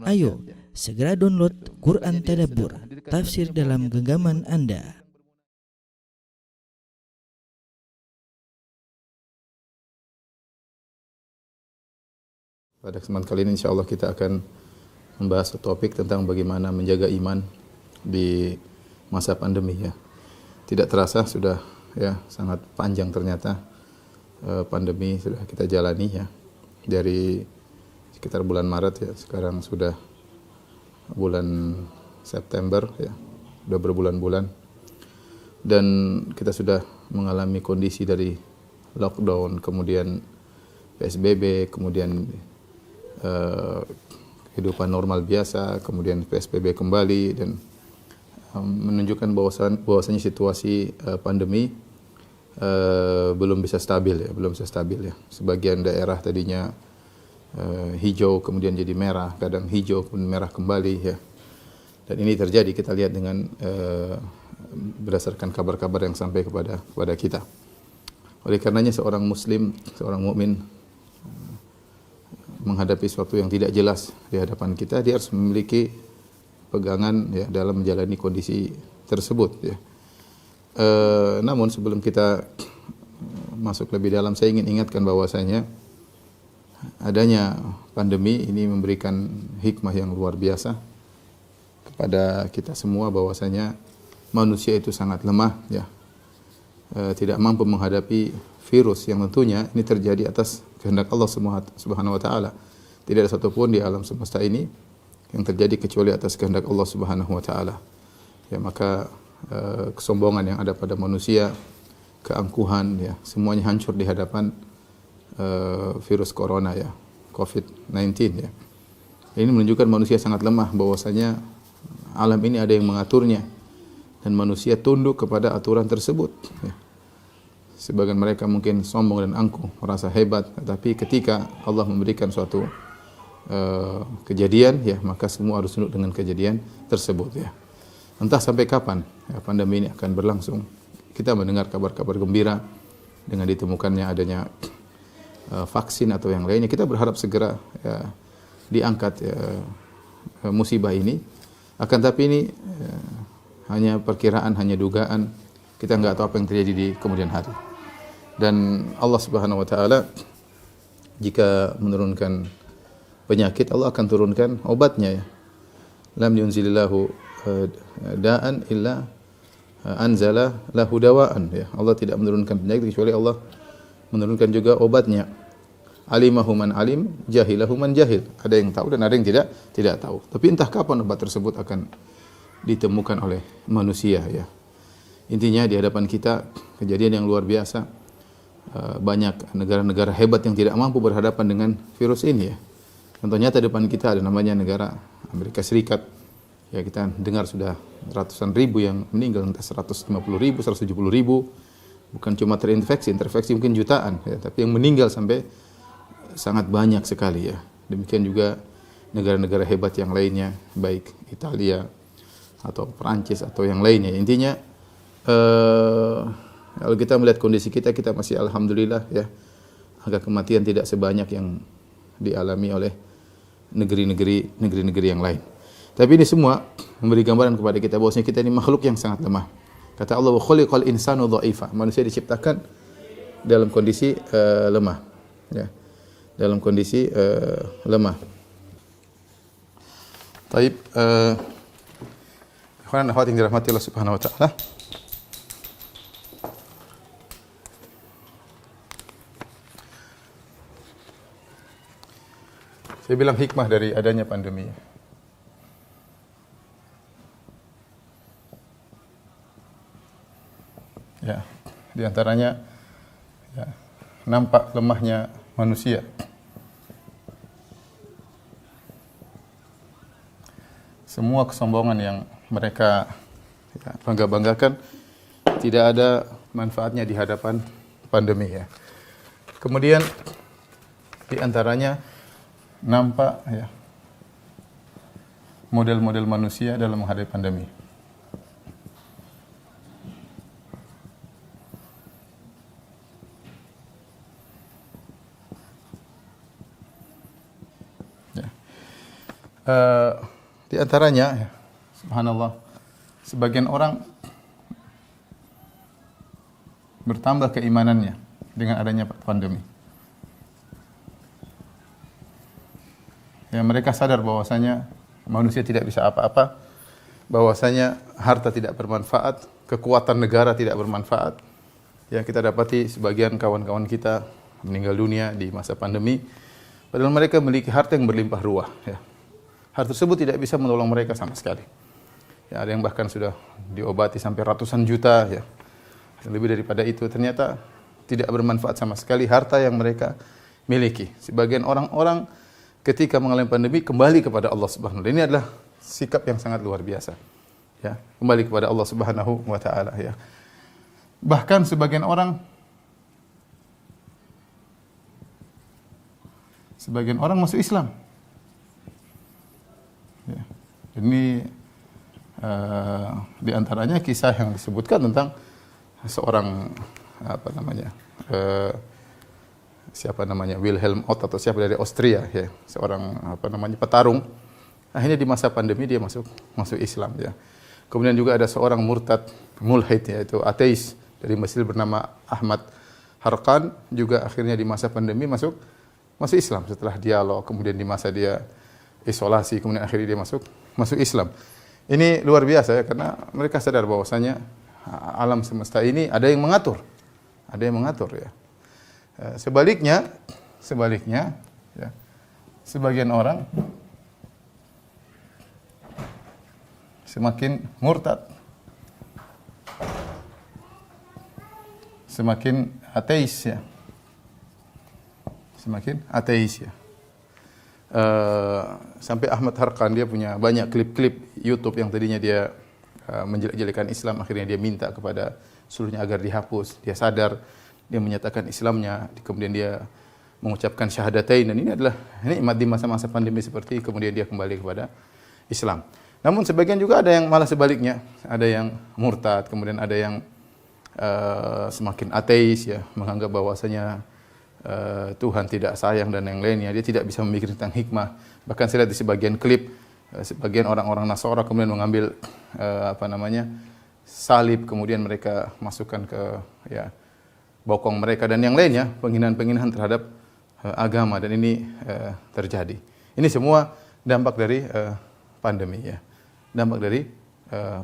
Ayo, segera download Quran Tadabbur, tafsir dalam genggaman Anda. Pada kesempatan kali ini insya Allah kita akan membahas topik tentang bagaimana menjaga iman di masa pandemi ya. Tidak terasa sudah ya sangat panjang ternyata pandemi sudah kita jalani ya. Dari sekitar bulan Maret ya, sekarang sudah bulan September ya. Sudah berbulan-bulan dan kita sudah mengalami kondisi dari lockdown, kemudian PSBB, kemudian kehidupan normal biasa, kemudian PSBB kembali dan menunjukkan bahwasanya situasi pandemi belum bisa stabil ya. Sebagian daerah tadinya hijau kemudian jadi merah, kadang hijau kemudian merah kembali ya. Dan ini terjadi kita lihat dengan berdasarkan kabar-kabar yang sampai kepada kita. Oleh karenanya seorang muslim, seorang mukmin menghadapi sesuatu yang tidak jelas di hadapan kita, dia harus memiliki pegangan ya dalam menjalani kondisi tersebut ya. Namun sebelum kita masuk lebih dalam, saya ingin ingatkan bahwasanya adanya pandemi ini memberikan hikmah yang luar biasa kepada kita semua, bahwasanya manusia itu sangat lemah ya, tidak mampu menghadapi virus yang tentunya ini terjadi atas kehendak Allah Subhanahu wa taala. Tidak ada satupun di alam semesta ini yang terjadi kecuali atas kehendak Allah Subhanahu wa taala. Ya, maka kesombongan yang ada pada manusia, keangkuhan ya, semuanya hancur di hadapan virus corona ya, COVID-19 ya. Ini menunjukkan manusia sangat lemah, bahwasanya alam ini ada yang mengaturnya dan manusia tunduk kepada aturan tersebut ya. Sebagian mereka mungkin sombong dan angkuh, merasa hebat, tetapi ketika Allah memberikan suatu kejadian ya, maka semua harus tunduk dengan kejadian tersebut ya. Entah sampai kapan ya, pandemi ini akan berlangsung. Kita mendengar kabar-kabar gembira dengan ditemukannya adanya vaksin atau yang lainnya. Kita berharap segera ya, diangkat ya, musibah ini. Akan tapi ini hanya perkiraan, hanya dugaan. Kita enggak tahu apa yang terjadi di kemudian hari. Dan Allah Subhanahu wa taala jika menurunkan penyakit, Allah akan turunkan obatnya ya. Lam yunzilillahu da'an illa anzala lahu dawaan ya. Allah tidak menurunkan penyakit kecuali Allah menurunkan juga obatnya. Alimahu man alim, jahilahu man jahil. Ada yang tahu dan ada yang tidak tahu. Tapi entah kapan obat tersebut akan ditemukan oleh manusia ya. Intinya di hadapan kita kejadian yang luar biasa. Banyak negara-negara hebat yang tidak mampu berhadapan dengan virus ini ya. Contohnya di depan kita ada namanya negara Amerika Serikat. Ya, kita dengar sudah ratusan ribu yang meninggal, entah 150 ribu, 170 ribu. Bukan cuma terinfeksi, infeksi mungkin jutaan ya, tapi yang meninggal sampai sangat banyak sekali ya. Demikian juga negara-negara hebat yang lainnya, baik Italia atau Perancis atau yang lainnya. Intinya kalau kita melihat kondisi kita masih alhamdulillah ya, angka kematian tidak sebanyak yang dialami oleh negeri-negeri yang lain. Tapi ini semua memberi gambaran kepada kita bahwasanya kita ini makhluk yang sangat lemah. Kata Allah, wa khuliqal insanu dha'ifa. Manusia diciptakan dalam kondisi lemah ya. Dalam kondisi lemah. Baik, ikhwan dan akhwat yang dirahmati Allah Subhanahu wa taala. Saya bilang hikmah dari adanya pandemi. Ya, di antaranya ya, nampak lemahnya manusia. Semua kesombongan yang mereka ya, bangga-banggakan tidak ada manfaatnya di hadapan pandemi ya. Kemudian di antaranya nampak ya model-model manusia dalam menghadapi pandemi. Ya. Di antaranya, ya, subhanallah, sebagian orang bertambah keimanannya dengan adanya pandemi. Ya, mereka sadar bahwasanya manusia tidak bisa apa-apa, bahwasanya harta tidak bermanfaat, kekuatan negara tidak bermanfaat. Ya, kita dapati sebagian kawan-kawan kita meninggal dunia di masa pandemi, padahal mereka memiliki harta yang berlimpah ruah. Ya. Harta tersebut tidak bisa menolong mereka sama sekali. Ya, ada yang bahkan sudah diobati sampai ratusan juta, ya. Lebih daripada itu, ternyata tidak bermanfaat sama sekali harta yang mereka miliki. Sebagian orang-orang ketika mengalami pandemi kembali kepada Allah Subhanahu wa taala. Ini adalah sikap yang sangat luar biasa. Ya, kembali kepada Allah Subhanahu wa taala, ya. Bahkan sebagian orang masuk Islam. Ya. Ini di antaranya kisah yang disebutkan tentang seorang Wilhelm Ott atau siapa dari Austria, ya, seorang petarung. Akhirnya di masa pandemi dia masuk Islam, ya. Kemudian juga ada seorang murtad mulhid, yaitu ateis dari Mesir bernama Ahmad Harqan, juga akhirnya di masa pandemi masuk Islam setelah dialog, kemudian di masa dia isolasi, kemudian akhirnya dia masuk Islam. Ini luar biasa, ya, karena mereka sadar bahwasanya alam semesta ini ada yang mengatur, ya. Sebaliknya, ya, sebagian orang semakin murtad, semakin ateis, ya. Sampai Ahmad Harqan dia punya banyak klip-klip YouTube yang tadinya dia menjelek-jelekan Islam, akhirnya dia minta kepada seluruhnya agar dihapus. Dia sadar, dia menyatakan Islamnya, kemudian dia mengucapkan syahadatain, dan ini adalah nikmat di masa-masa pandemi seperti, kemudian dia kembali kepada Islam. Namun sebagian juga ada yang malah sebaliknya, ada yang murtad, kemudian ada yang semakin ateis, ya, menganggap bahwasanya Tuhan tidak sayang dan yang lainnya. Dia tidak bisa memikirkan tentang hikmah. Bahkan saya lihat di sebagian klip, sebagian orang-orang Nasara kemudian mengambil salib, kemudian mereka masukkan ke, ya, bokong mereka dan yang lainnya, penghinaan-penghinaan terhadap agama, dan ini terjadi. Ini semua dampak dari pandemi, ya. Dampak dari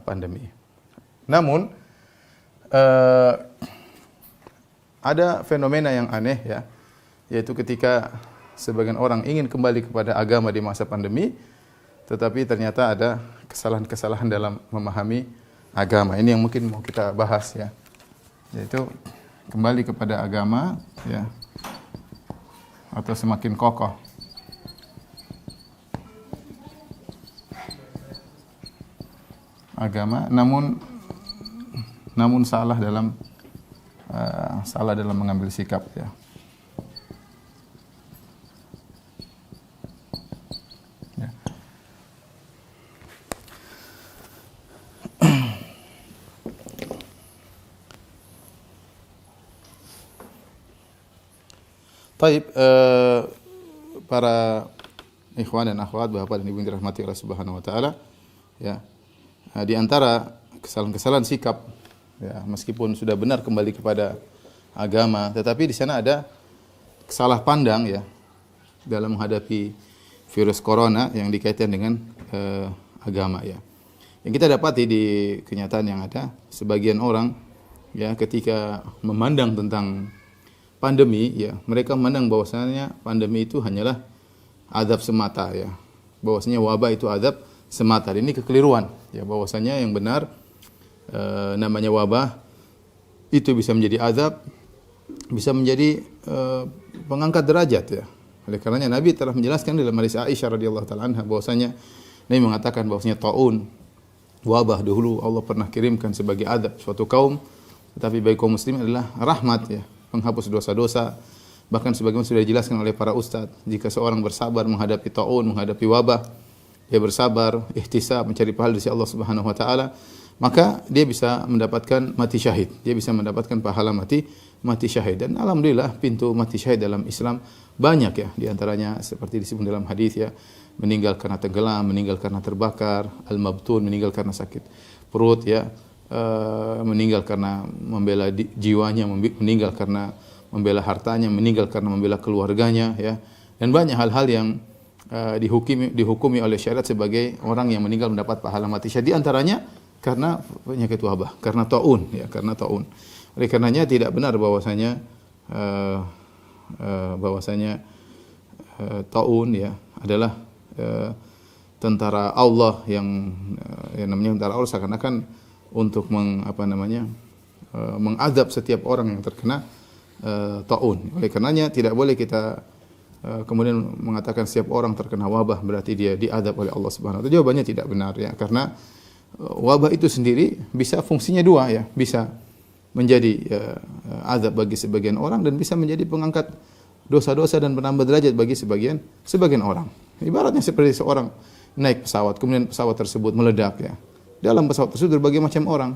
pandemi. Namun ada fenomena yang aneh, ya, yaitu ketika sebagian orang ingin kembali kepada agama di masa pandemi, tetapi ternyata ada kesalahan-kesalahan dalam memahami agama. Ini yang mungkin mau kita bahas, ya, yaitu kembali kepada agama, ya, atau semakin kokoh. Agama, namun salah dalam mengambil sikap, ya. Ya. Taib, para ikhwan dan akhwat, bapak dan ibu yang dirahmati Allah Subhanahu wa taala, ya. Di antara kesalahan-kesalahan sikap, ya, meskipun sudah benar kembali kepada agama, tetapi di sana ada salah pandang, ya, dalam menghadapi virus corona yang dikaitkan dengan agama, ya. Yang kita dapati di kenyataan yang ada, sebagian orang, ya, ketika memandang tentang pandemi, ya, mereka memandang bahwasanya pandemi itu hanyalah azab semata, ya. Bahwasanya wabah itu azab semata. Ini kekeliruan, ya, bahwasanya yang benar namanya wabah itu bisa menjadi azab, bisa menjadi pengangkat derajat, ya. Oleh karenanya Nabi telah menjelaskan dalam hadis Aisyah radhiyallahu taala anha bahwasanya Nabi mengatakan bahwasanya taun, wabah, dahulu Allah pernah kirimkan sebagai azab suatu kaum, tetapi bagi kaum muslimin adalah rahmat, ya, penghapus dosa-dosa. Bahkan sebagaimana sudah dijelaskan oleh para ustaz, jika seorang bersabar menghadapi taun, menghadapi wabah, dia bersabar, ihtisab, mencari pahala dari Allah Subhanahu wa taala, maka dia bisa mendapatkan mati syahid. Dia bisa mendapatkan pahala mati syahid. Dan alhamdulillah pintu mati syahid dalam Islam banyak ya. Di antaranya seperti disebut dalam hadis ya, meninggal karena tenggelam, meninggal karena terbakar, al-mabtun meninggal karena sakit perut ya, meninggal karena membela jiwanya, meninggal karena membela hartanya, meninggal karena membela keluarganya ya. Dan banyak hal-hal yang dihukumi oleh syariat sebagai orang yang meninggal mendapat pahala mati syahid. Di antaranya karena penyakit wabah, karena taun ya, karena taun. Oleh karenanya tidak benar bahwasanya taun ya adalah tentara Allah yang namanya tentara Allah seakan-akan untuk mengadab setiap orang yang terkena taun. Oleh karenanya tidak boleh kita kemudian mengatakan setiap orang terkena wabah berarti dia diadab oleh Allah Subhanahu wa taala. Jawabannya tidak benar ya, karena wabah itu sendiri bisa fungsinya dua ya, bisa menjadi azab bagi sebagian orang dan bisa menjadi pengangkat dosa-dosa dan penambah derajat bagi sebagian orang. Ibaratnya seperti seorang naik pesawat, kemudian pesawat tersebut meledak ya. Dalam pesawat tersebut berbagai macam orang.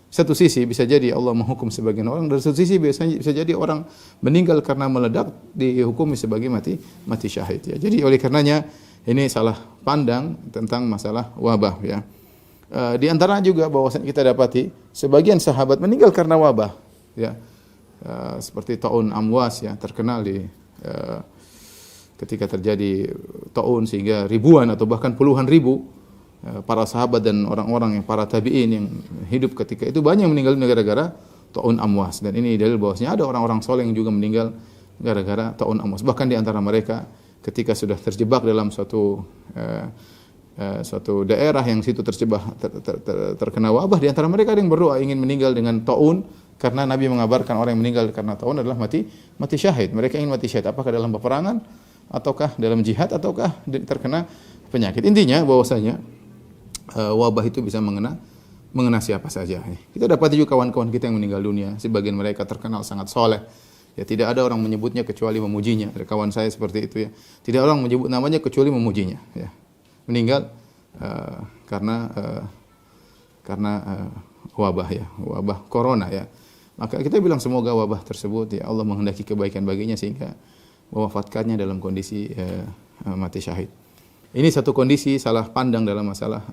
Satu sisi bisa jadi Allah menghukum sebagian orang, dan satu sisi biasanya bisa jadi orang meninggal karena meledak dihukumi sebagai mati syahid ya. Jadi oleh karenanya ini salah pandang tentang masalah wabah ya. Di antara juga bahwasanya kita dapati sebagian sahabat meninggal karena wabah ya. Seperti taun Amwas ya, terkenal ketika terjadi taun sehingga ribuan atau bahkan puluhan ribu para sahabat dan orang-orang yang para tabi'in yang hidup ketika itu banyak yang meninggal gara-gara taun Amwas. Dan ini dalil bahwasanya ada orang-orang soleh yang juga meninggal gara-gara taun Amwas. Bahkan di antara mereka ketika sudah terjebak dalam suatu daerah yang situ terkena wabah, di antara mereka ada yang berdoa ingin meninggal dengan taun, karena Nabi mengabarkan orang yang meninggal karena taun adalah mati syahid. Mereka ingin mati syahid apakah dalam peperangan ataukah dalam jihad ataukah terkena penyakit. Intinya bahwasanya wabah itu bisa mengena siapa saja. Kita dapati juga kawan-kawan kita yang meninggal dunia, sebagian mereka terkenal sangat soleh. Ya, tidak ada orang menyebutnya kecuali memujinya. Ada kawan saya seperti itu ya. Tidak ada orang menyebut namanya kecuali memujinya. Ya. Meninggal karena wabah ya, wabah corona ya. Maka kita bilang semoga wabah tersebut ya Allah menghendaki kebaikan baginya sehingga mewafatkannya dalam kondisi mati syahid. Ini satu kondisi salah pandang dalam masalah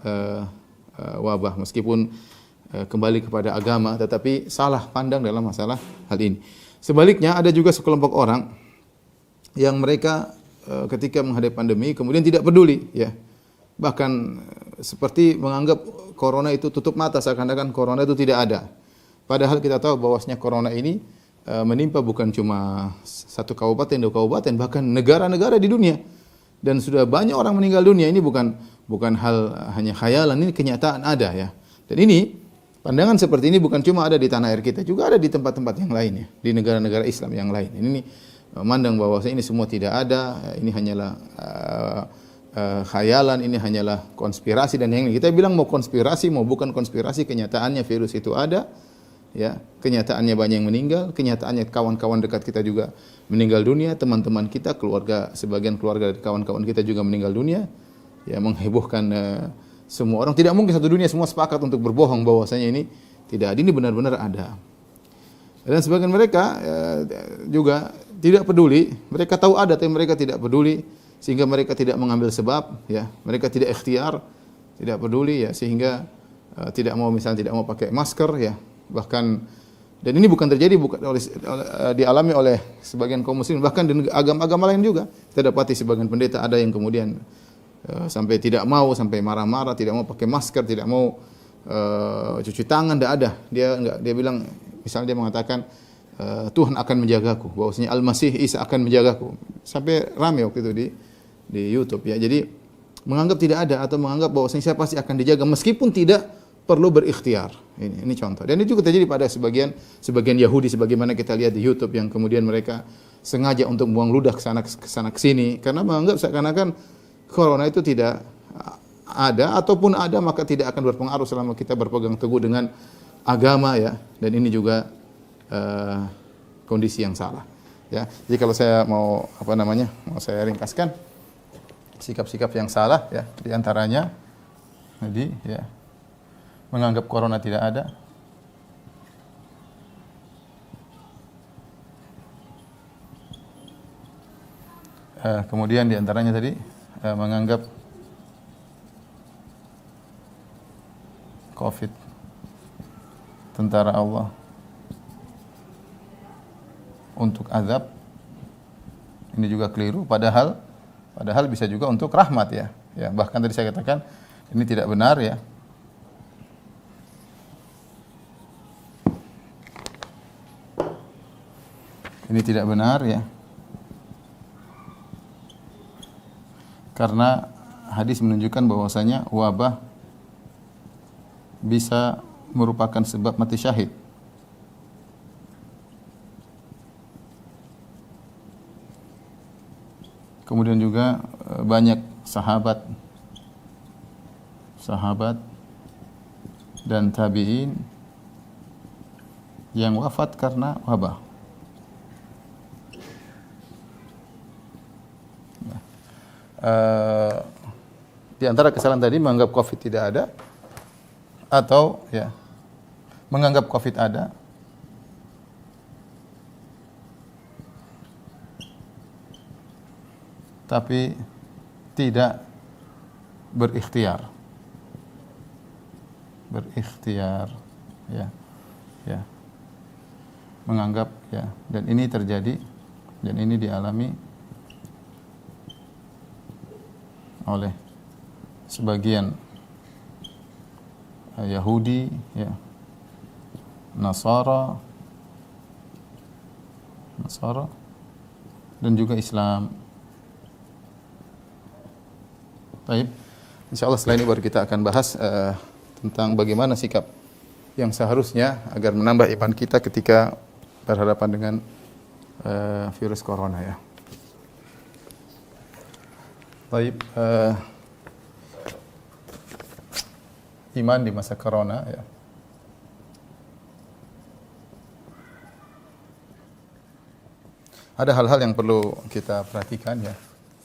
wabah, meskipun kembali kepada agama, tetapi salah pandang dalam masalah hal ini. Sebaliknya ada juga sekelompok orang yang mereka ketika menghadapi pandemi kemudian tidak peduli ya, bahkan seperti menganggap corona itu tutup mata, seakan-akan corona itu tidak ada. Padahal kita tahu bahwasanya corona ini menimpa bukan cuma satu kabupaten, dua kabupaten, bahkan negara-negara di dunia. Dan sudah banyak orang meninggal dunia. Ini bukan hal hanya khayalan, ini kenyataan ada ya. Dan ini pandangan seperti ini bukan cuma ada di tanah air kita, juga ada di tempat-tempat yang lain ya, di negara-negara Islam yang lain. Ini memandang bahwa ini semua tidak ada, ini hanyalah khayalan, ini hanyalah konspirasi dan yang lain. Kita bilang mau konspirasi mau bukan konspirasi, kenyataannya virus itu ada. Ya, kenyataannya banyak yang meninggal, kenyataannya kawan-kawan dekat kita juga meninggal dunia, teman-teman kita, keluarga, sebagian keluarga dari kawan-kawan kita juga meninggal dunia. Ya, menghebohkan semua orang. Tidak mungkin satu dunia semua sepakat untuk berbohong bahwasanya ini tidak ada, ini benar-benar ada. Dan sebagian mereka juga tidak peduli, mereka tahu ada tapi mereka tidak peduli sehingga mereka tidak mengambil sebab ya, mereka tidak ikhtiar, tidak peduli ya, sehingga tidak mau, misalnya tidak mau pakai masker ya. Bahkan, dan ini bukan terjadi dialami oleh sebagian kaum muslim, bahkan di agama-agama lain juga. Kita dapati sebagian pendeta ada yang kemudian sampai tidak mau, sampai marah-marah, tidak mau pakai masker, tidak mau cuci tangan, tidak ada. Dia bilang, misalnya dia mengatakan Tuhan akan menjagaku, bahwasanya Al-Masih Isa akan menjagaku. Sampai ramai waktu itu di YouTube ya. Jadi menganggap tidak ada atau menganggap bahwasanya saya pasti akan dijaga meskipun tidak perlu berikhtiar. Ini contoh. Dan itu juga terjadi pada sebagian Yahudi, sebagaimana kita lihat di YouTube, yang kemudian mereka sengaja untuk buang ludah ke sana ke sini karena menganggap seakan-akan corona itu tidak ada, ataupun ada maka tidak akan berpengaruh selama kita berpegang teguh dengan agama ya. Dan ini juga kondisi yang salah. Ya. Jadi kalau saya mau saya ringkaskan sikap-sikap yang salah ya, di antaranya tadi ya, menganggap corona tidak ada. Kemudian diantaranya tadi menganggap COVID tentara Allah untuk azab. Ini juga keliru, padahal bisa juga untuk rahmat ya. Ya, bahkan tadi saya katakan ini tidak benar ya. Ini tidak benar ya. Karena hadis menunjukkan bahwasanya wabah bisa merupakan sebab mati syahid. Kemudian juga banyak sahabat dan tabi'in yang wafat karena wabah. Di antara kesalahan tadi menganggap COVID tidak ada atau ya menganggap COVID ada tapi tidak berikhtiar ya menganggap ya, dan ini terjadi dan ini dialami oleh sebagian Yahudi ya, Nasara dan juga Islam. Baik, insyaallah setelah ini baru kita akan bahas tentang bagaimana sikap yang seharusnya agar menambah iman kita ketika berhadapan dengan virus corona ya. Baik, iman di masa corona ya. Ada hal-hal yang perlu kita perhatikan ya.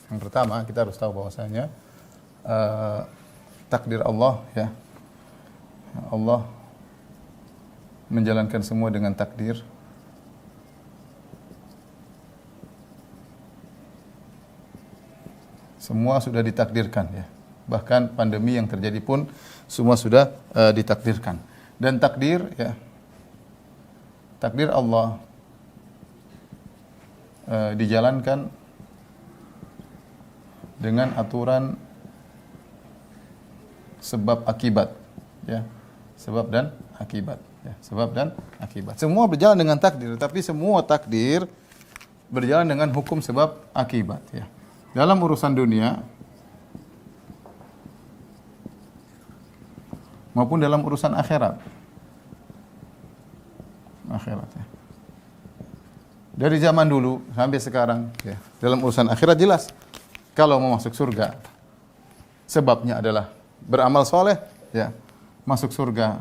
Yang pertama, kita harus tahu bahwasanya takdir Allah ya. Allah menjalankan semua dengan takdir. Semua sudah ditakdirkan ya. Bahkan pandemi yang terjadi pun semua sudah ditakdirkan. Dan takdir ya, takdir Allah dijalankan dengan aturan sebab akibat ya, sebab dan akibat ya, sebab dan akibat. Semua berjalan dengan takdir, tapi semua takdir berjalan dengan hukum sebab akibat ya. Dalam urusan dunia maupun dalam urusan akhirat ya. Dari zaman dulu sampai sekarang ya, dalam urusan akhirat jelas kalau mau masuk surga sebabnya adalah beramal soleh ya, masuk surga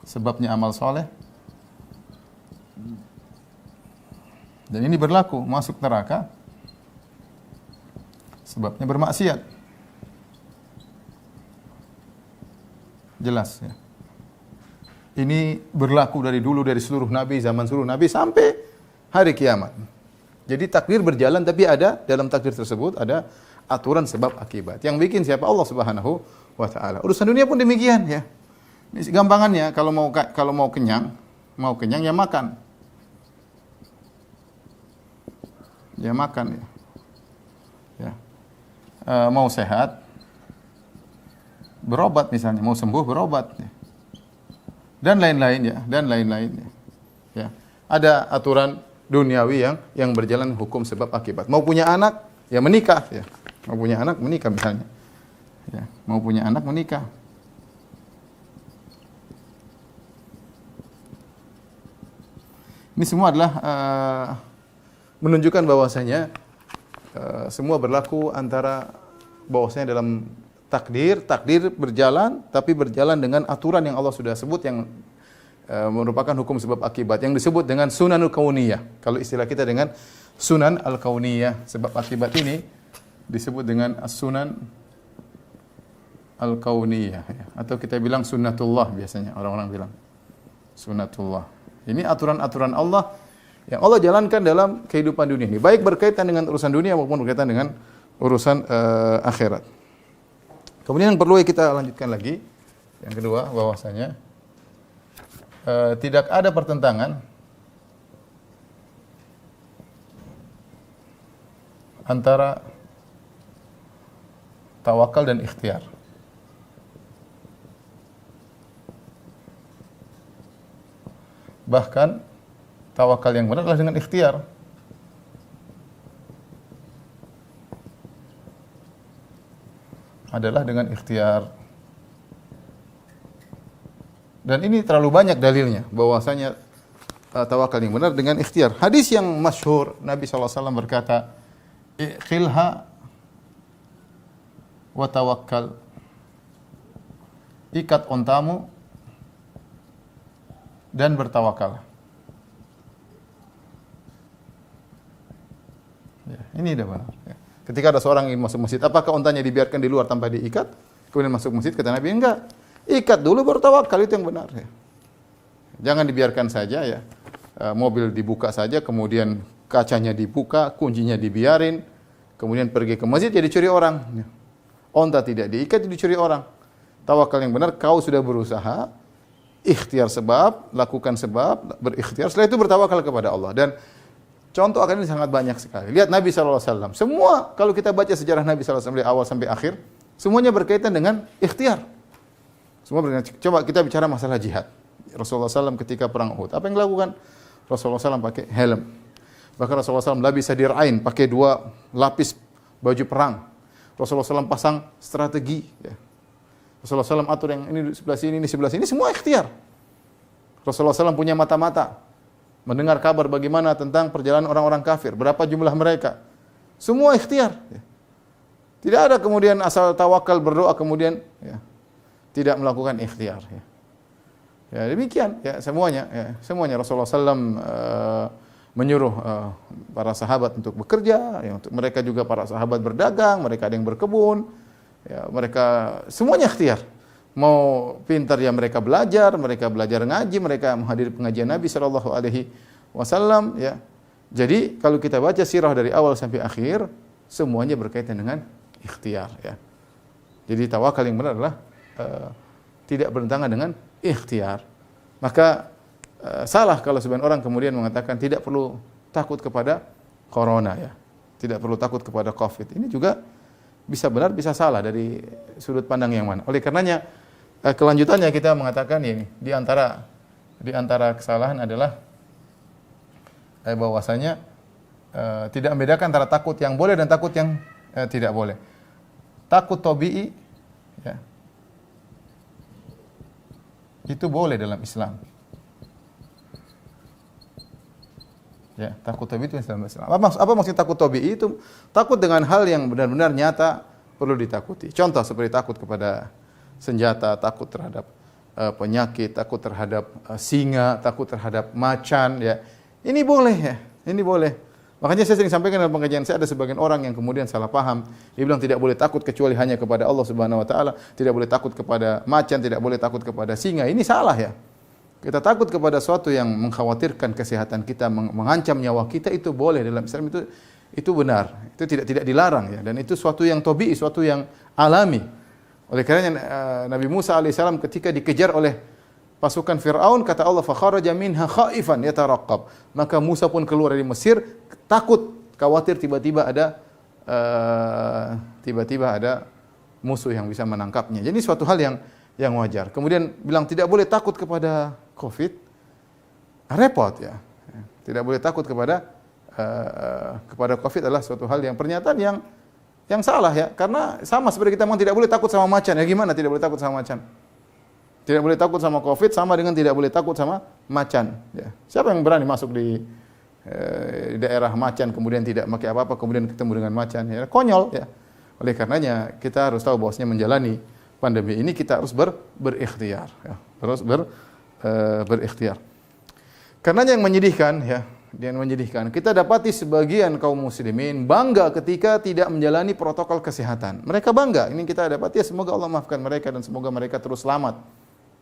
sebabnya amal soleh, dan ini berlaku. Masuk neraka sebabnya bermaksiat, jelas ya. Ini berlaku dari dulu, dari seluruh nabi, zaman seluruh nabi sampai hari kiamat. Jadi takdir berjalan, tapi ada dalam takdir tersebut ada aturan sebab akibat. Yang bikin siapa? Allah Subhanahu wa taala. Urusan dunia pun demikian ya. Ini gampangannya, kalau mau kenyang ya makan. Ya makan ya. Ya. Mau sehat berobat misalnya, mau sembuh berobat ya. Dan lain-lain ya, ya. Ada aturan duniawi yang berjalan hukum sebab akibat. Mau punya anak, ya menikah ya. Mau punya anak menikah misalnya. Ya, mau punya anak menikah. Ini semua adalah menunjukkan bahwasanya semua berlaku antara bahwasanya dalam takdir berjalan, tapi berjalan dengan aturan yang Allah sudah sebut yang merupakan hukum sebab akibat yang disebut dengan sunanul kauniyah. Kalau istilah kita dengan sunan al-kauniyah, sebab akibat ini disebut dengan as-sunan al-kauniyah ya. Atau kita bilang sunnatullah biasanya orang-orang bilang. Sunnatullah. Ini aturan-aturan Allah yang Allah jalankan dalam kehidupan dunia ini, baik berkaitan dengan urusan dunia maupun berkaitan dengan urusan akhirat. Kemudian yang perlu kita lanjutkan lagi, yang kedua bahwasanya tidak ada pertentangan antara tawakal dan ikhtiar. Bahkan tawakal yang benar adalah dengan ikhtiar. Adalah dengan ikhtiar. Dan ini terlalu banyak dalilnya bahwasanya tawakal yang benar dengan ikhtiar. Hadis yang masyhur Nabi SAW berkata, "Ikhilha wa tawakkal." Ikat ontamu dan bertawakal. Ya, ini dah benar. Ya. Ketika ada seorang yang masuk masjid, apakah ontanya dibiarkan di luar tanpa diikat, kemudian masuk masjid? Kata Nabi, enggak. Ikat dulu baru tawakal, itu yang benar. Ya. Jangan dibiarkan saja ya. Mobil dibuka saja, kemudian kacanya dibuka, kuncinya dibiarin, kemudian pergi ke masjid jadi dicuri orang. Ya. Onta tidak diikat jadi dicuri orang. Tawakal yang benar, kau sudah berusaha, ikhtiar sebab, lakukan sebab, berikhtiar, setelah itu bertawakal kepada Allah. Dan contoh akan ini sangat banyak sekali. Lihat Nabi SAW. Semua, kalau kita baca sejarah Nabi SAW dari awal sampai akhir, semuanya berkaitan dengan ikhtiar. Semua berkaitan. Coba kita bicara masalah jihad. Rasulullah SAW ketika perang Uhud, apa yang dilakukan? Rasulullah SAW pakai helm. Bahkan Rasulullah SAW labisa dir'ain, pakai 2 lapis baju perang. Rasulullah SAW pasang strategi. Ya. Rasulullah SAW atur yang ini sebelah sini, semua ikhtiar. Rasulullah SAW punya mata-mata, mendengar kabar bagaimana tentang perjalanan orang-orang kafir, berapa jumlah mereka. Semua ikhtiar. Ya. Tidak ada kemudian asal tawakal berdoa kemudian ya, tidak melakukan ikhtiar. Ya. Ya, demikian ya semuanya. Ya. Semuanya Rasulullah SAW menyuruh para sahabat untuk bekerja, ya, untuk mereka juga para sahabat berdagang, mereka ada yang berkebun. Ya, mereka semuanya ikhtiar. Mau pintar ya mereka belajar ngaji, mereka menghadiri pengajian Nabi sallallahu alaihi wasallam ya. Jadi kalau kita baca sirah dari awal sampai akhir, semuanya berkaitan dengan ikhtiar ya. Jadi tawakal yang benar adalah tidak bertentangan dengan ikhtiar. Maka salah kalau sebagian orang kemudian mengatakan tidak perlu takut kepada corona ya. Tidak perlu takut kepada Covid. Ini juga bisa benar, bisa salah dari sudut pandang yang mana. Oleh karenanya kelanjutannya kita mengatakan ini di antara kesalahan adalah bahwasanya tidak membedakan antara takut yang boleh dan takut yang tidak boleh. Takut tabii ya, itu boleh dalam Islam. Ya, takut tabii itu dalam Islam. Apa maksud takut tabii itu? Takut dengan hal yang benar-benar nyata perlu ditakuti. Contoh seperti takut kepada senjata, takut terhadap penyakit, takut terhadap singa, takut terhadap macan ya. Ini boleh ya. Ini boleh. Makanya saya sering sampaikan dalam pengajian saya, ada sebagian orang yang kemudian salah paham. Dia bilang tidak boleh takut kecuali hanya kepada Allah Subhanahu wa taala, tidak boleh takut kepada macan, tidak boleh takut kepada singa. Ini salah ya. Kita takut kepada sesuatu yang mengkhawatirkan kesehatan kita, mengancam nyawa kita, itu boleh dalam Islam, itu benar. Itu tidak dilarang ya, dan itu suatu yang tabii, suatu yang alami. Oleh karenanya Nabi Musa alaihissalam ketika dikejar oleh pasukan Firaun, kata Allah, fa kharaja minha khaifan yataraqqab. Maka Musa pun keluar dari Mesir takut, khawatir tiba-tiba ada musuh yang bisa menangkapnya. Jadi suatu hal yang wajar. Kemudian bilang tidak boleh takut kepada Covid, repot ya. Tidak boleh takut kepada Covid adalah suatu hal yang pernyataan yang salah ya. Karena sama seperti kita memang tidak boleh takut sama macan. Ya gimana tidak boleh takut sama macan? Tidak boleh takut sama Covid sama dengan tidak boleh takut sama macan. Ya. Siapa yang berani masuk di daerah macan kemudian tidak pakai apa-apa kemudian ketemu dengan macan? Ya, konyol ya. Oleh karenanya kita harus tahu bahwasanya menjalani pandemi ini kita harus berikhtiar. Ya. Terus berikhtiar. Karenanya yang menyedihkan ya, dan menyedihkan. Kita dapati sebagian kaum muslimin bangga ketika tidak menjalani protokol kesehatan. Mereka bangga. Ini kita dapati, ya semoga Allah maafkan mereka dan semoga mereka terus selamat.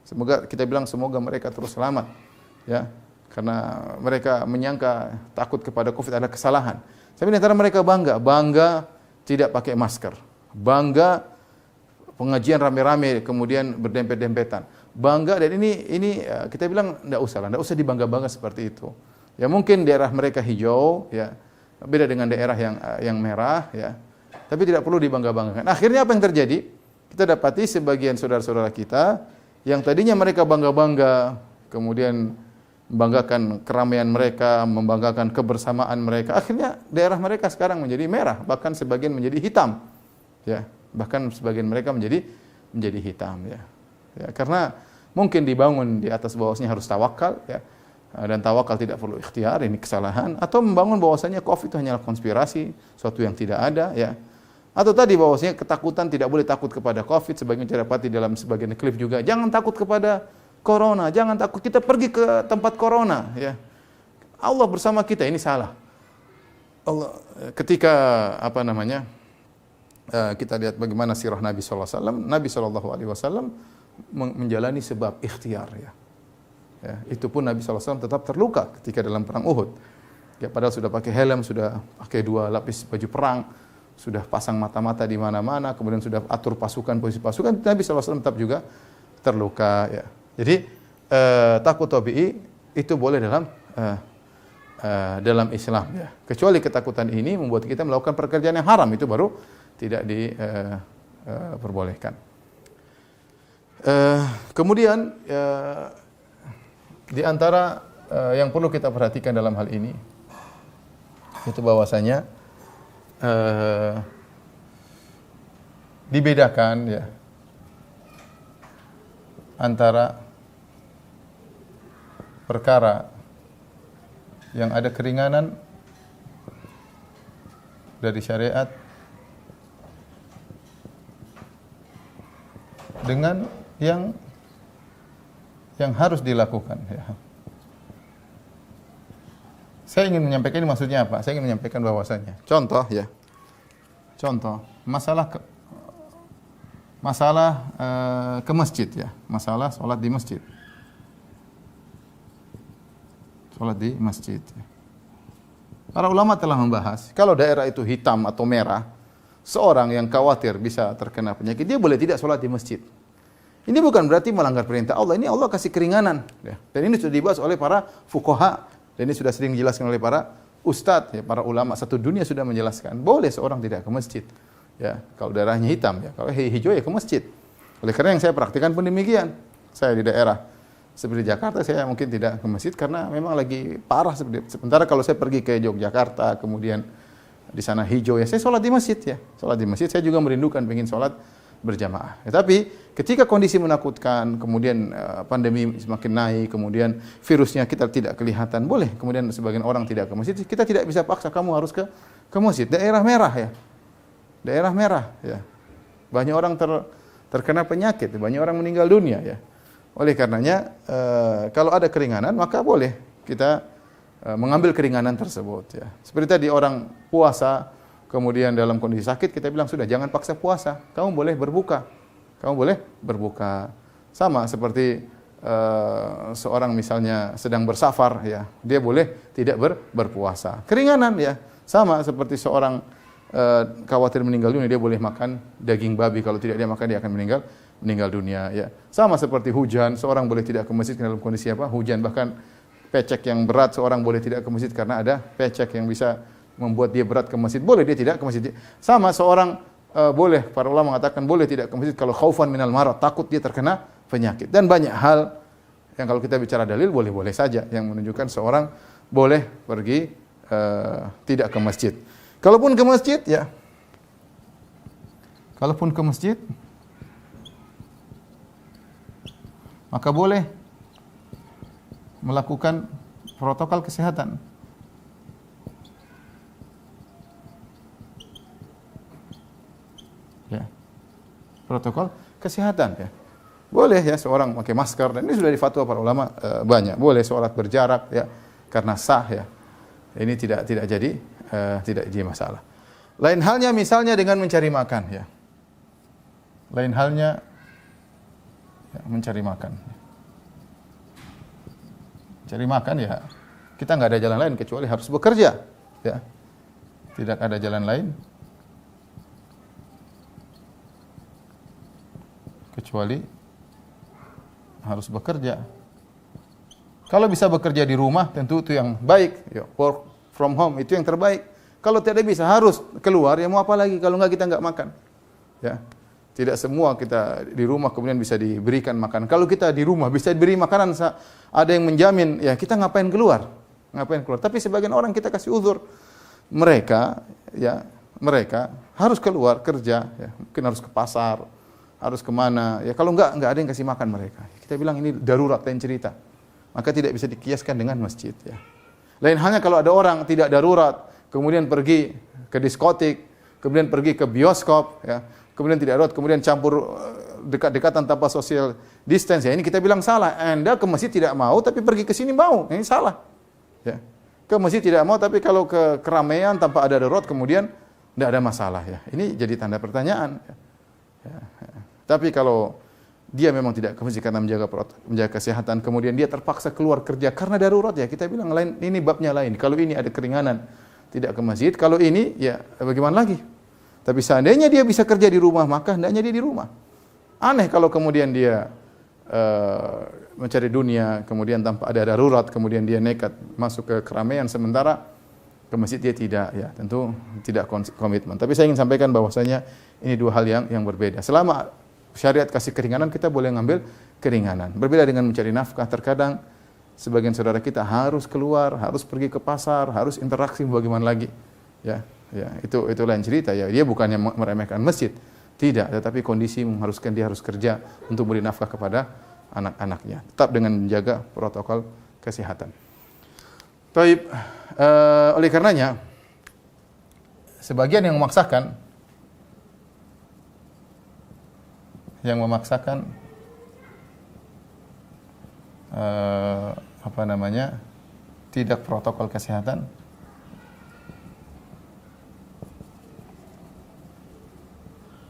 Semoga kita bilang semoga mereka terus selamat. Ya, karena mereka menyangka takut kepada Covid ada kesalahan. Tapi di antara mereka bangga tidak pakai masker. Bangga pengajian rame-rame kemudian berdempet-dempetan. Bangga, dan ini kita bilang enggak usah dibangga-bangga seperti itu. Ya mungkin daerah mereka hijau, ya beda dengan daerah yang merah, ya. Tapi tidak perlu dibangga-banggakan. Akhirnya apa yang terjadi? Kita dapati sebagian saudara-saudara kita yang tadinya mereka bangga-bangga, kemudian membanggakan keramaian mereka, membanggakan kebersamaan mereka. Akhirnya daerah mereka sekarang menjadi merah, bahkan sebagian menjadi hitam. Ya, bahkan sebagian mereka menjadi hitam, ya. Ya, karena mungkin dibangun di atas bahwasanya harus tawakal, ya. Dan tawakal tidak perlu ikhtiar, ini kesalahan. Atau membangun bahwasanya Covid itu hanyalah konspirasi, suatu yang tidak ada, ya. Atau tadi bahwasanya ketakutan, tidak boleh takut kepada Covid, sebagian cara dapati dalam sebagian klip juga. Jangan takut kepada corona, jangan takut kita pergi ke tempat corona, ya. Allah bersama kita, ini salah. Allah ketika kita lihat bagaimana sirah Nabi sallallahu alaihi wasallam. Nabi sallallahu alaihi wasallam menjalani sebab ikhtiar, ya. Ya, itu pun Nabi sallallahu alaihi wasallam tetap terluka ketika dalam perang Uhud. Ya, padahal sudah pakai helm, sudah pakai 2 lapis baju perang, sudah pasang mata-mata di mana-mana, kemudian sudah atur pasukan, posisi pasukan, Nabi sallallahu alaihi wasallam tetap juga terluka, ya. Jadi takut tabi'i itu boleh dalam Islam, ya. Kecuali ketakutan ini membuat kita melakukan pekerjaan yang haram, itu baru tidak diperbolehkan. Kemudian di antara yang perlu kita perhatikan dalam hal ini itu bahwasanya dibedakan, ya, antara perkara yang ada keringanan dari syariat dengan yang harus dilakukan, ya. Saya ingin menyampaikan ini maksudnya apa? Saya ingin menyampaikan bahwasanya contoh masalah ke masjid, ya, masalah sholat di masjid. Sholat di masjid, ya. Para ulama telah membahas kalau daerah itu hitam atau merah, seorang yang khawatir bisa terkena penyakit, dia boleh tidak sholat di masjid. Ini bukan berarti melanggar perintah Allah. Ini Allah kasih keringanan, ya. Dan ini sudah dibahas oleh para fuqaha, dan ini sudah sering dijelaskan oleh para ustadz, ya, para ulama satu dunia sudah menjelaskan. Boleh seorang tidak ke masjid, ya, kalau daerahnya hitam, ya. Kalau hijau ya ke masjid. Oleh karena yang saya praktikkan pun demikian. Saya di daerah seperti Jakarta, saya mungkin tidak ke masjid karena memang lagi parah. Sementara kalau saya pergi ke Yogyakarta, kemudian di sana hijau, ya saya sholat di masjid, ya. Sholat di masjid, saya juga merindukan pengen sholat berjamaah. Tapi ketika kondisi menakutkan, kemudian pandemi semakin naik, kemudian virusnya kita tidak kelihatan, boleh. Kemudian sebagian orang tidak ke masjid, kita tidak bisa paksa kamu harus ke masjid. Daerah merah, ya. Daerah merah, ya. Banyak orang terkena penyakit, banyak orang meninggal dunia, ya. Oleh karenanya kalau ada keringanan maka boleh kita mengambil keringanan tersebut, ya. Seperti tadi orang puasa kemudian dalam kondisi sakit, kita bilang sudah jangan paksa puasa, kamu boleh berbuka. Kamu boleh berbuka. Sama seperti seorang misalnya sedang bersafar, ya, dia boleh tidak berpuasa. Keringanan, ya. Sama seperti seorang khawatir meninggal dunia, dia boleh makan daging babi, kalau tidak dia makan dia akan meninggal dunia, ya. Sama seperti hujan, seorang boleh tidak ke masjid dalam kondisi apa? Hujan, bahkan pecek yang berat seorang boleh tidak ke masjid karena ada pecek yang bisa membuat dia berat ke masjid, boleh dia tidak ke masjid. Sama seorang boleh, para ulama mengatakan boleh tidak ke masjid kalau khaufan minal marad, takut dia terkena penyakit. Dan banyak hal yang kalau kita bicara dalil boleh-boleh saja yang menunjukkan seorang boleh pergi tidak ke masjid. Kalaupun ke masjid, ya. Kalaupun ke masjid maka boleh melakukan protokol kesehatan. Ya. Protokol kesehatan, ya. Boleh, ya, seorang pakai masker, dan ini sudah difatwa para ulama banyak. Boleh sholat berjarak, ya, karena sah, ya. Ini tidak jadi masalah. Lain halnya misalnya dengan mencari makan, ya. Lain halnya ya, mencari makan. Cari makan ya, kita nggak ada jalan lain kecuali harus bekerja, ya. Tidak ada jalan lain kecuali harus bekerja. Kalau bisa bekerja di rumah, tentu itu yang baik, ya, work from home itu yang terbaik. Kalau tidak bisa harus keluar, ya mau apa lagi? Kalau enggak kita enggak makan, ya. Tidak semua kita di rumah kemudian bisa diberikan makan. Kalau kita di rumah bisa diberi makanan, ada yang menjamin, ya kita ngapain keluar? Ngapain keluar? Tapi sebagian orang kita kasih uzur. Mereka harus keluar kerja, ya. Mungkin harus ke pasar, harus kemana. Ya kalau enggak ada yang kasih makan mereka. Kita bilang ini darurat, lain cerita. Maka tidak bisa dikiaskan dengan masjid, ya. Lain halnya kalau ada orang tidak darurat, kemudian pergi ke diskotik, kemudian pergi ke bioskop, ya. Kemudian tidak darurat, kemudian campur dekat-dekatan tanpa social distance, ya. Ini kita bilang salah. Anda ke masjid tidak mau, tapi pergi ke sini mau. Ini salah, ya. Ke masjid tidak mau, tapi kalau ke keramaian tanpa ada darurat, kemudian tidak ada masalah, ya. Ini jadi tanda pertanyaan, ya. Tapi kalau dia memang tidak ke masjid karena menjaga kesehatan, kemudian dia terpaksa keluar kerja karena darurat, ya kita bilang lain, ini babnya lain. Kalau ini ada keringanan, tidak ke masjid. Kalau ini, ya bagaimana lagi? Tapi seandainya dia bisa kerja di rumah, maka hendaknya dia di rumah. Aneh kalau kemudian dia mencari dunia, kemudian tanpa ada darurat, kemudian dia nekat masuk ke keramaian, sementara ke masjid dia tidak, ya tentu tidak komitmen. Tapi saya ingin sampaikan bahwasanya ini dua hal yang berbeda. Selama syariat kasih keringanan, kita boleh ngambil keringanan. Berbeda dengan mencari nafkah. Terkadang sebagian saudara kita harus keluar, harus pergi ke pasar, harus interaksi, bagaimana lagi, ya itu lain cerita, ya. Dia bukannya meremehkan masjid, tidak, tetapi kondisi mengharuskan dia harus kerja untuk beri nafkah kepada anak-anaknya, tetap dengan menjaga protokol kesehatan. Baik, oleh karenanya sebagian yang memaksakan tidak protokol kesehatan,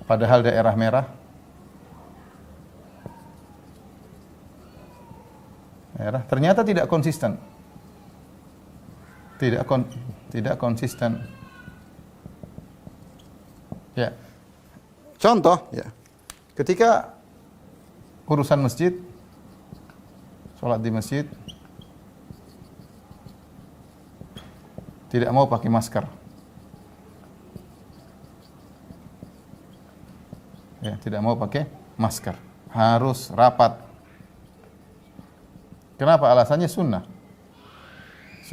padahal daerah merah, ternyata tidak konsisten, tidak konsisten. Ya, contoh, ya, ketika urusan masjid, sholat di masjid, tidak mau pakai masker. Ya, tidak mau pakai masker, harus rapat. Kenapa? Alasannya sunnah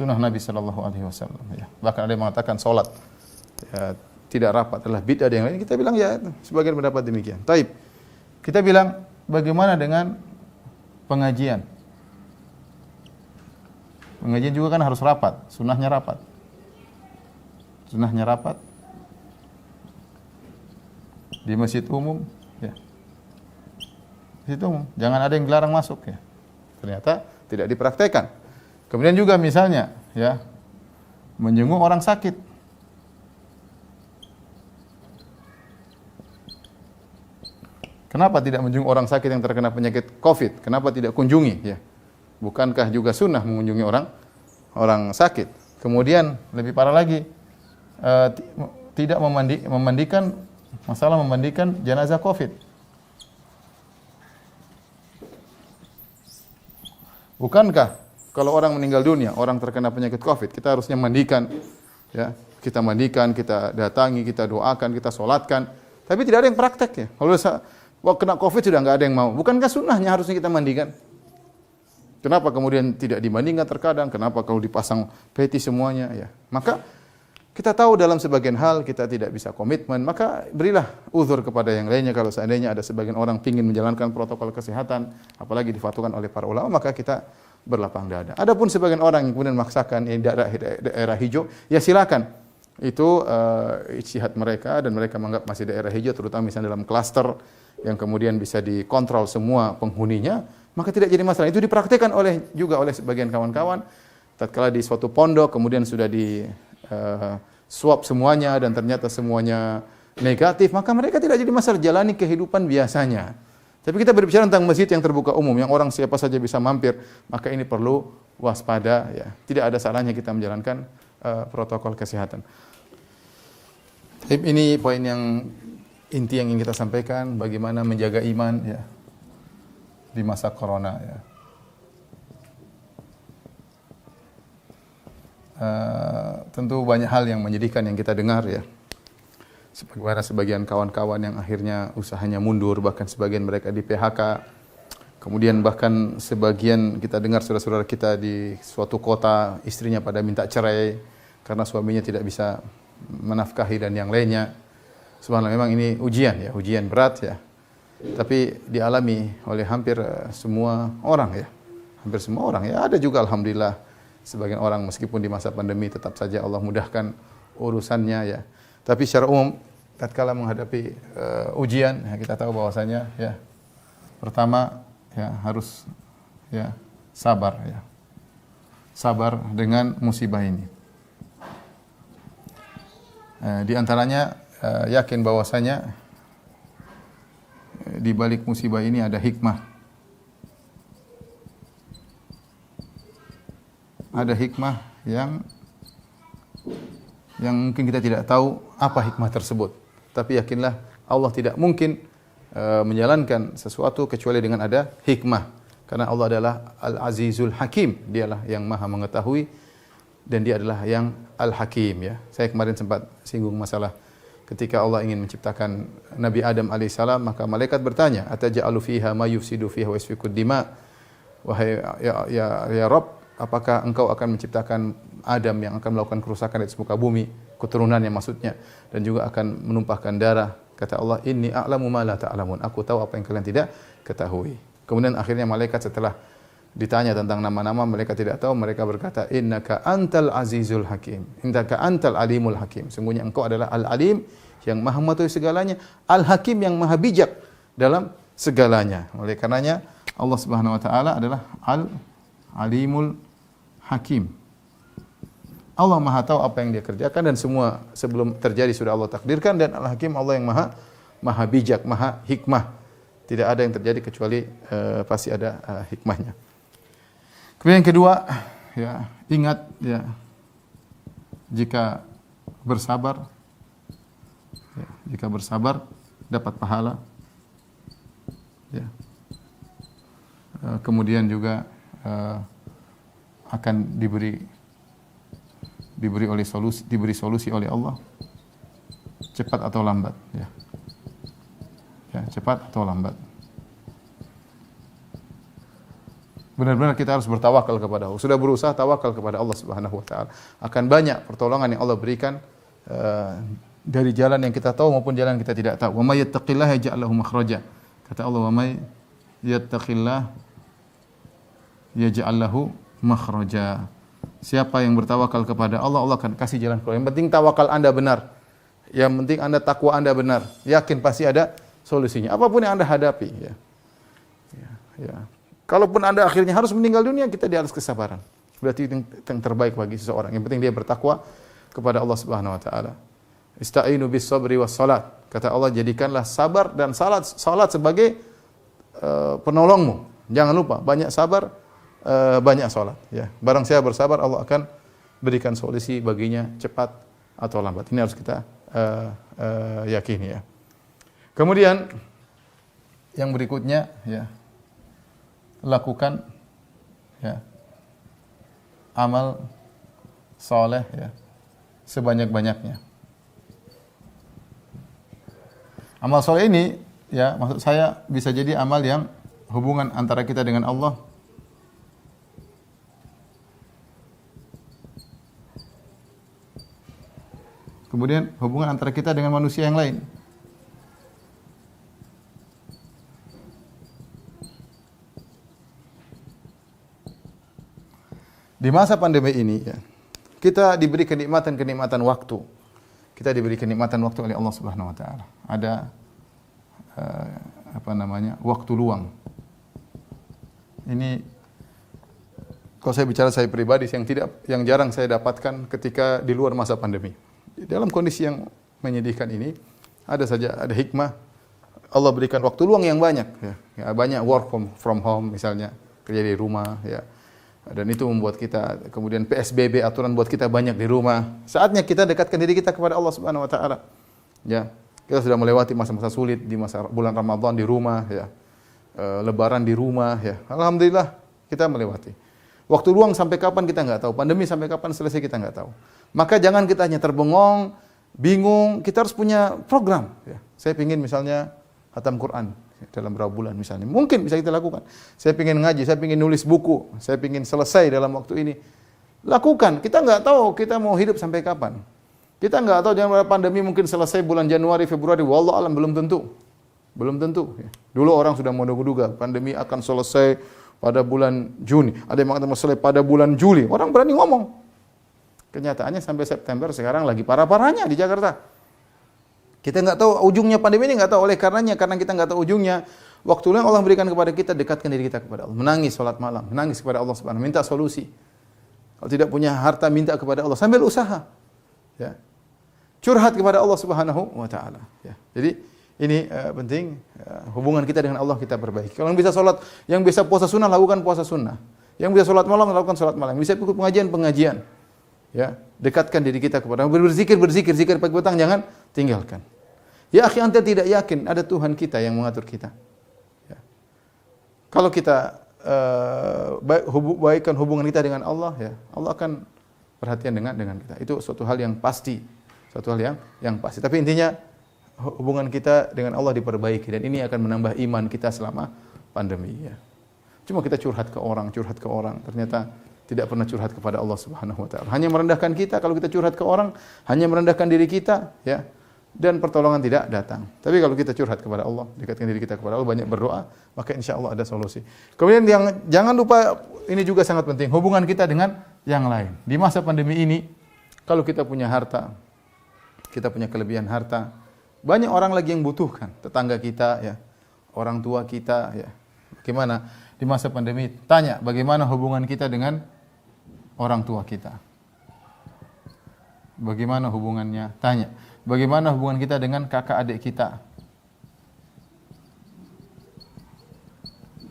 Nabi Sallallahu Alaihi Wasallam. Ya. Bahkan ada yang mengatakan sholat ya, tidak rapat adalah bid'ah dan yang lain. Kita bilang ya, sebagian pendapat demikian. Taib. Kita bilang bagaimana dengan pengajian? Pengajian juga kan harus rapat, sunnahnya rapat. Di masjid umum, ya. Masjid umum, jangan ada yang dilarang masuk, ya. Ternyata tidak dipraktekkan. Kemudian juga misalnya, ya, menjenguk orang sakit. Kenapa tidak menjenguk orang sakit yang terkena penyakit COVID? Kenapa tidak kunjungi, ya? Bukankah juga sunnah mengunjungi orang sakit? Kemudian lebih parah lagi, tidak memandikan jenazah COVID. Bukankah kalau orang meninggal dunia, orang terkena penyakit COVID, kita harusnya mandikan, ya, kita mandikan, kita datangi, kita doakan, kita solatkan. Tapi tidak ada yang praktek, ya. Kalau kena COVID sudah nggak ada yang mau. Bukankah sunnahnya harusnya kita mandikan? Kenapa kemudian tidak dimandikan terkadang? Kenapa kalau dipasang peti semuanya? Ya, maka kita tahu dalam sebagian hal kita tidak bisa komitmen, maka berilah uzur kepada yang lainnya. Kalau seandainya ada sebagian orang ingin menjalankan protokol kesehatan, apalagi difatwakan oleh para ulama, maka kita berlapang dada. Adapun sebagian orang yang kemudian memaksakan yang daerah hijau, ya silakan. Itu ijtihad mereka dan mereka menganggap masih daerah hijau, terutama misalnya dalam klaster yang kemudian bisa dikontrol semua penghuninya, maka tidak jadi masalah. Itu dipraktikkan oleh sebagian kawan-kawan. tatkala di suatu pondok kemudian sudah di swab semuanya dan ternyata semuanya negatif, maka mereka tidak jadi masalah, jalani kehidupan biasanya. Tapi kita berbicara tentang masjid yang terbuka umum, yang orang siapa saja bisa mampir, maka ini perlu waspada ya. Tidak ada salahnya kita menjalankan protokol kesehatan. Ini poin yang inti yang ingin kita sampaikan, bagaimana menjaga iman ya di masa corona ya. Tentu banyak hal yang menyedihkan yang kita dengar ya. Sebagian kawan-kawan yang akhirnya usahanya mundur, bahkan sebagian mereka di PHK. Kemudian bahkan sebagian kita dengar saudara-saudara kita di suatu kota istrinya pada minta cerai karena suaminya tidak bisa menafkahi dan yang lainnya. Subhanallah, memang ini ujian ya, ujian berat ya. Tapi dialami oleh hampir semua orang ya. Hampir semua orang ya. Ada juga alhamdulillah sebagian orang meskipun di masa pandemi tetap saja Allah mudahkan urusannya ya. Tapi secara umum tatkala menghadapi ujian ya, kita tahu bahwasanya ya pertama ya harus ya sabar ya. Sabar dengan musibah ini. Di antaranya yakin bahwasanya di balik musibah ini ada hikmah. Ada hikmah yang mungkin kita tidak tahu apa hikmah tersebut. Tapi yakinlah Allah tidak mungkin menjalankan sesuatu kecuali dengan ada hikmah. Karena Allah adalah Al-Azizul Hakim. Dialah yang maha mengetahui dan dia adalah yang Al-Hakim ya. Saya kemarin sempat singgung masalah ketika Allah ingin menciptakan Nabi Adam alaihissalam, maka malaikat bertanya, "Ataj'alu fiha ma yufsidu fiha wa yasfikud dima?" Wahai ya Rabb, apakah engkau akan menciptakan Adam yang akan melakukan kerusakan di muka bumi, keturunannya maksudnya, dan juga akan menumpahkan darah? Kata Allah, "Inni a'lamu ma la ta'lamun." Aku tahu apa yang kalian tidak ketahui. Kemudian akhirnya malaikat setelah ditanya tentang nama-nama, mereka tidak tahu, mereka berkata, "Innaka antal azizul hakim, innaka antal alimul hakim." Sungguhnya engkau adalah Al-Alim yang maha mengetahui segalanya, Al-Hakim yang maha bijak dalam segalanya. Oleh karenanya Allah Subhanahu wa taala adalah Al-Alimul Hakim. Allah maha tahu apa yang dia kerjakan dan semua sebelum terjadi sudah Allah takdirkan, dan Al-Hakim Allah yang maha bijak, maha hikmah. Tidak ada yang terjadi kecuali pasti ada hikmahnya. Kemudian yang kedua, ya, ingat ya, jika bersabar dapat pahala. Ya. Kemudian juga akan diberi solusi oleh Allah, cepat atau lambat ya. Ya, cepat atau lambat. Benar-benar kita harus bertawakal kepada Allah. Sudah berusaha tawakal kepada Allah Subhanahu wa taala. Akan banyak pertolongan yang Allah berikan dari jalan yang kita tahu maupun jalan yang kita tidak tahu. Wa may yattaqillaha yaj'al lahu makhraja. Kata Allah, "Wa may yattaqillaha yaj'al lahu makhraja." Siapa yang bertawakal kepada Allah, Allah akan kasih jalan keluar. Yang penting tawakal Anda benar. Yang penting Anda takwa Anda benar. Yakin pasti ada solusinya. Apapun yang Anda hadapi ya. Ya. Kalaupun Anda akhirnya harus meninggal dunia, kita di atas kesabaran. Berarti itu yang terbaik bagi seseorang. Yang penting dia bertakwa kepada Allah Subhanahu wa taala. Ista'inu bis sabri was salat. Kata Allah, jadikanlah sabar dan salat sebagai penolongmu. Jangan lupa banyak sabar, banyak salat ya. Barang saya bersabar, Allah akan berikan solusi baginya cepat atau lambat. Ini harus kita yakini ya. Kemudian yang berikutnya ya, lakukan ya amal soleh ya sebanyak-banyaknya. Amal soleh ini ya, maksud saya bisa jadi amal yang hubungan antara kita dengan Allah, kemudian hubungan antara kita dengan manusia yang lain. Di masa pandemi ini ya, kita diberi kenikmatan waktu. Kita diberi kenikmatan waktu oleh Allah Subhanahu wa taala. Ada waktu luang. Ini Kalau saya bicara saya pribadi yang jarang saya dapatkan ketika di luar masa pandemi. Dalam kondisi yang menyedihkan ini ada hikmah. Allah berikan waktu luang yang banyak ya. Banyak work from home misalnya, kerja di rumah ya. Dan itu membuat kita, kemudian PSBB, aturan buat kita banyak di rumah. Saatnya kita dekatkan diri kita kepada Allah Subhanahu wa taala. Ya. Kita sudah melewati masa-masa sulit di masa bulan Ramadan di rumah ya. Lebaran di rumah ya. Alhamdulillah kita melewati. Waktu luang sampai kapan kita nggak tahu. Pandemi sampai kapan selesai kita nggak tahu. Maka jangan kita hanya terbengong, bingung. Kita harus punya program. Ya. Saya ingin misalnya khatam Quran dalam berapa bulan misalnya. Mungkin bisa kita lakukan. Saya ingin ngaji, saya ingin nulis buku, saya ingin selesai dalam waktu ini. Lakukan. Kita nggak tahu kita mau hidup sampai kapan. Kita nggak tahu jangan pandemi mungkin selesai bulan Januari, Februari. Wallah alam belum tentu. Belum tentu. Ya. Dulu orang sudah menduga-duga pandemi akan selesai pada bulan Juni. Ada yang mengatakan selesai pada bulan Juli. Orang berani ngomong. Kenyataannya sampai September sekarang lagi parah-parahnya di Jakarta. Kita nggak tahu ujungnya pandemi ini, nggak tahu. Oleh karena kita nggak tahu ujungnya, waktu yang Allah berikan kepada kita, dekatkan diri kita kepada Allah. Menangis salat malam, menangis kepada Allah Subhanahu, minta solusi. Kalau tidak punya harta, minta kepada Allah sambil usaha. Ya. Curhat kepada Allah Subhanahu wa taala. Ya. Jadi ini penting, hubungan kita dengan Allah kita perbaiki. Kalau yang bisa salat, yang bisa puasa sunnah, lakukan puasa sunnah. Yang bisa salat malam, lakukan salat malam. Bisa ikut pengajian. Ya, dekatkan diri kita kepada Allah. Berzikir pagi petang jangan tinggalkan. Ya akhi, anda tidak yakin ada Tuhan kita yang mengatur kita. Ya. Kalau kita baikkan hubungan kita dengan Allah, ya Allah akan perhatian dengan kita. Itu suatu hal yang pasti, suatu hal yang pasti. Tapi intinya hubungan kita dengan Allah diperbaiki dan ini akan menambah iman kita selama pandemi. Ya. Cuma kita curhat ke orang, ternyata tidak pernah curhat kepada Allah Subhanahu wa taala. Hanya merendahkan kita. Kalau kita curhat ke orang, hanya merendahkan diri kita, ya. Dan pertolongan tidak datang. Tapi kalau kita curhat kepada Allah, dekatkan diri kita kepada Allah, banyak berdoa, maka insya Allah ada solusi. Kemudian jangan lupa, ini juga sangat penting, hubungan kita dengan yang lain. Di masa pandemi ini, kalau kita punya harta, kita punya kelebihan harta, banyak orang lagi yang butuhkan. Tetangga kita, ya, orang tua kita, ya. Bagaimana di masa pandemi? Tanya, bagaimana hubungan kita dengan orang tua kita? Bagaimana hubungannya? Tanya. Bagaimana hubungan kita dengan kakak adik kita?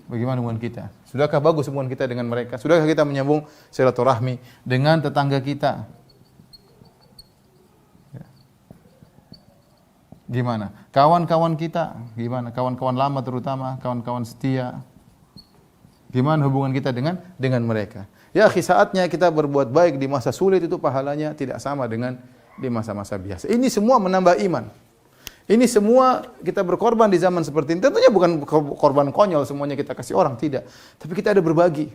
Bagaimana hubungan kita? Sudahkah bagus hubungan kita dengan mereka? Sudahkah kita menyambung silaturahmi dengan tetangga kita? Ya. Gimana? Kawan-kawan kita, gimana? Kawan-kawan lama terutama, kawan-kawan setia. Gimana hubungan kita dengan mereka? Ya, akhi, saatnya kita berbuat baik di masa sulit itu pahalanya tidak sama dengan di masa-masa biasa. Ini semua menambah iman. Ini semua kita berkorban di zaman seperti ini. Tentunya bukan korban konyol semuanya kita kasih orang, tidak. Tapi kita ada berbagi.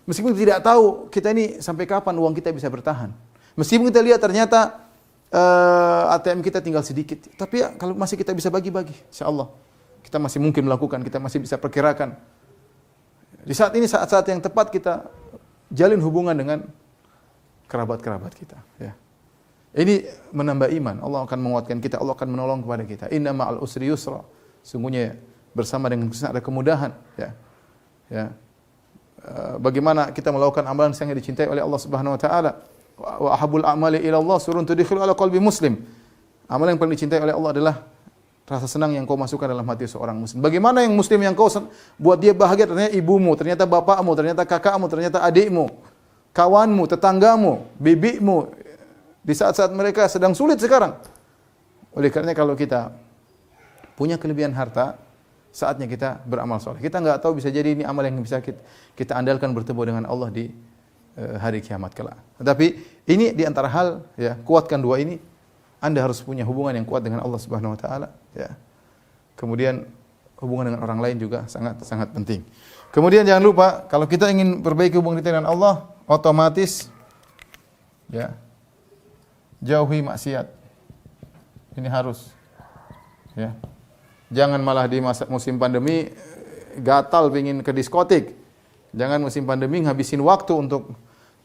Meskipun tidak tahu kita ini sampai kapan uang kita bisa bertahan. Meskipun kita lihat ternyata ATM kita tinggal sedikit. Tapi ya, kalau masih kita bisa bagi-bagi, insyaallah kita masih mungkin melakukan, kita masih bisa perkirakan. Di saat ini saat-saat yang tepat kita jalin hubungan dengan kerabat-kerabat kita. Ya. Ini menambah iman. Allah akan menguatkan kita. Allah akan menolong kepada kita. Inna ma'al usri yusra. Sungguhnya bersama dengan kesusahan ada kemudahan. Ya. Ya. Bagaimana kita melakukan amalan yang dicintai oleh Allah Subhanahu Wa Taala. Wa ahabul a'mali ila Allah surun tudkhilu ala qalbi muslim. Amalan yang paling dicintai oleh Allah adalah rasa senang yang kau masukkan dalam hati seorang muslim. Bagaimana yang muslim yang kau buat dia bahagia, ternyata ibumu, ternyata bapakmu, ternyata kakakmu, ternyata adikmu, kawanmu, tetanggamu, bibimu, di saat-saat mereka sedang sulit sekarang. Oleh karena kalau kita punya kelebihan harta, saatnya kita beramal soleh. Kita nggak tahu, bisa jadi ini amal yang bisa kita andalkan bertemu dengan Allah di hari kiamat kelak. Tetapi ini di antara hal, ya, kuatkan dua ini. Anda harus punya hubungan yang kuat dengan Allah Subhanahu wa taala, ya. Kemudian hubungan dengan orang lain juga sangat penting. Kemudian jangan lupa, kalau kita ingin perbaiki hubungan kita dengan Allah, otomatis, ya, jauhi maksiat. Ini harus, ya. Jangan malah di musim pandemi gatal pengin ke diskotik. Jangan musim pandemi ngabisin waktu untuk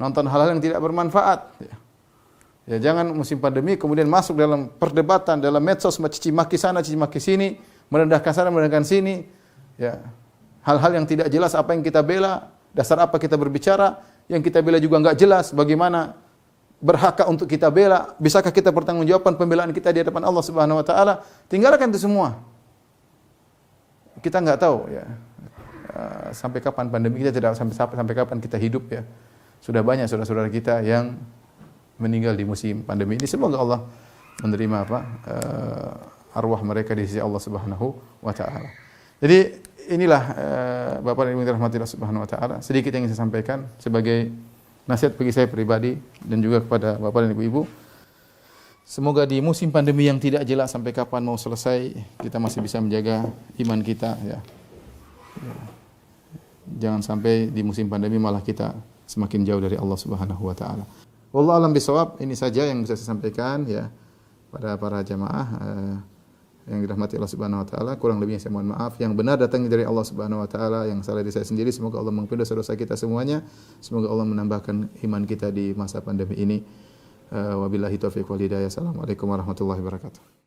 nonton hal-hal yang tidak bermanfaat. Ya, jangan musim pandemi kemudian masuk dalam perdebatan, dalam medsos, mencaci maki sana, caci maki sini, merendahkan sana, merendahkan sini. Ya. Hal-hal yang tidak jelas apa yang kita bela, Dasar apa kita berbicara? Yang kita bela juga enggak jelas. Bagaimana berhakkah untuk kita bela? Bisakah kita pertanggungjawaban pembelaan kita di hadapan Allah Subhanahu wa taala? Tinggalkan itu semua. Kita enggak tahu ya. Sampai kapan pandemi kita, tidak sampai kapan kita hidup ya. Sudah banyak saudara-saudara kita yang meninggal di musim pandemi ini. Semoga Allah menerima arwah mereka di sisi Allah Subhanahu wa taala. Jadi inilah Bapak dan Ibu yang dirahmati Allah Subhanahu wa taala, sedikit yang ingin saya sampaikan sebagai nasihat bagi saya pribadi dan juga kepada Bapak dan Ibu-ibu. Semoga di musim pandemi yang tidak jelas sampai kapan mau selesai, kita masih bisa menjaga iman kita ya. Jangan sampai di musim pandemi malah kita semakin jauh dari Allah Subhanahu wa taala. Wallahu a'lam bishawab. Ini saja yang bisa saya sampaikan ya pada para jamaah yang dirahmati Allah Subhanahu wa taala. Kurang lebihnya saya mohon maaf. Yang benar datangnya dari Allah Subhanahu wa taala, yang salah dari saya sendiri. Semoga Allah mengampuni dosa-dosa kita semuanya. Semoga Allah menambahkan iman kita di masa pandemi ini. Wabillahi taufiq wal hidayah. Assalamualaikum warahmatullahi wabarakatuh.